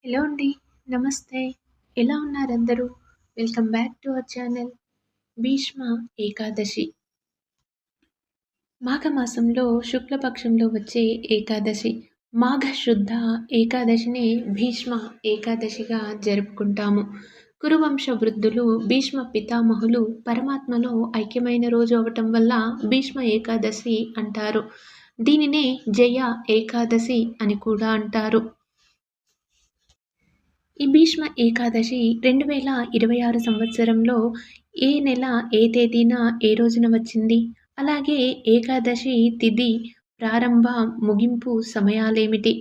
Hello అండి. నమస్తే. ఎలా ఉన్నారందరూ? Welcome back to our channel. Bhishma Ekadashi. మాఘమాసంలో శుక్లపక్షంలో వచ్చే ఏకాదశి. మాఘ శుద్ధ ఏకాదశిని భీష్మ ఏకాదశిగా జరుపుకుంటాము. కురువంశ వృద్ధులు, భీష్మ పితామహులు పరమాత్మలో ఐక్యమైన రోజు అవ్వటం వల్ల భీష్మ ఏకాదశి అంటారు. దీనినే జయ ఏకాదశి అని కూడా అంటారు. ఈ భీష్మ ఏకాదశి 2026 సంవత్సరంలో ఏ నెల, ఏ తేదీన, ఏ రోజున వచ్చింది? అలాగే ఏకాదశి తిథి ప్రారంభ, ముగింపు సమయాలేమిటి?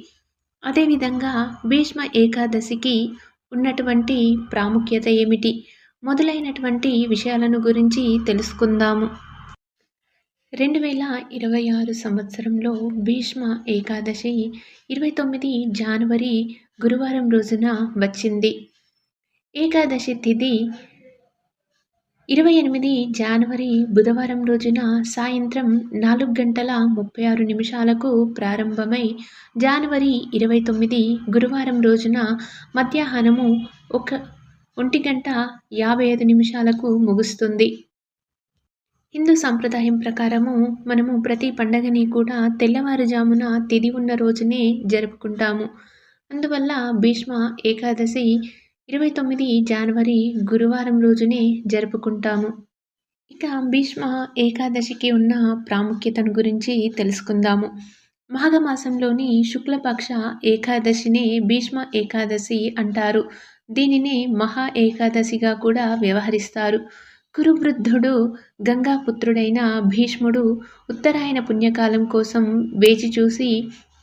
అదేవిధంగా భీష్మ ఏకాదశికి ఉన్నటువంటి ప్రాముఖ్యత ఏమిటి? మొదలైనటువంటి విషయాలను గురించి తెలుసుకుందాము. 2026 సంవత్సరంలో భీష్మ ఏకాదశి 29 జనవరి గురువారం రోజున వచ్చింది. ఏకాదశి తిథి 28 జనవరి బుధవారం రోజున సాయంత్రం 4:36 ప్రారంభమై జనవరి 29 గురువారం రోజున మధ్యాహ్నము 1:55 ముగుస్తుంది. హిందూ సంప్రదాయం ప్రకారము మనము ప్రతి పండగని కూడా తెల్లవారుజామున తిథి ఉన్న రోజునే జరుపుకుంటాము. అందువల్ల భీష్మ ఏకాదశి 29 జనవరి గురువారం రోజునే జరుపుకుంటాము. ఇక భీష్మ ఏకాదశికి ఉన్న ప్రాముఖ్యతను గురించి తెలుసుకుందాము. మాఘమాసంలోని శుక్లపక్ష ఏకాదశినే భీష్మ ఏకాదశి అంటారు. దీనినే మహా ఏకాదశిగా కూడా వ్యవహరిస్తారు. కురువృద్ధుడు గంగాపుత్రుడైన భీష్ముడు ఉత్తరాయణ పుణ్యకాలం కోసం వేచి చూసి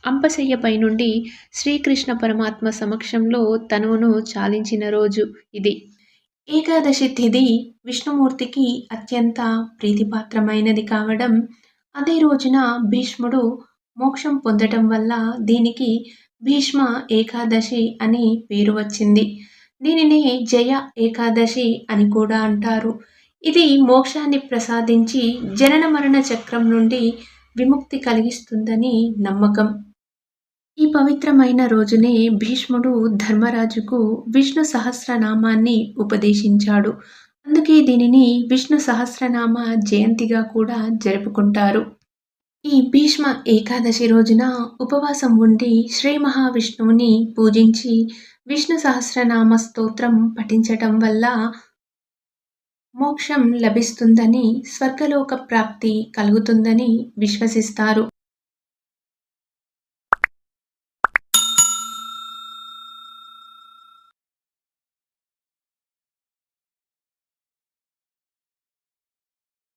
అంపశయ్యపై నుండి శ్రీకృష్ణ పరమాత్మ సమక్షంలో తనువును చాలించిన రోజు ఇది. ఏకాదశి తిథి విష్ణుమూర్తికి అత్యంత ప్రీతిపాత్రమైనది కావడం, అదే రోజున భీష్ముడు మోక్షం పొందటం వల్ల దీనికి భీష్మ ఏకాదశి అని పేరు వచ్చింది. దీనిని జయ ఏకాదశి అని కూడా అంటారు. ఇది మోక్షాన్ని ప్రసాదించి జనన మరణ చక్రం నుండి విముక్తి కలిగిస్తుందని నమ్మకం. ఈ పవిత్రమైన రోజునే భీష్ముడు ధర్మరాజుకు విష్ణు సహస్రనామాన్ని ఉపదేశించాడు. అందుకే దీనిని విష్ణు సహస్రనామ జయంతిగా కూడా జరుపుకుంటారు. ఈ భీష్మ ఏకాదశి రోజున ఉపవాసం ఉండి శ్రీ మహావిష్ణువుని పూజించి విష్ణు సహస్రనామ స్తోత్రం పఠించటం వల్ల మోక్షం లభిస్తుందని, స్వర్గలోక ప్రాప్తి కలుగుతుందని విశ్వసిస్తారు.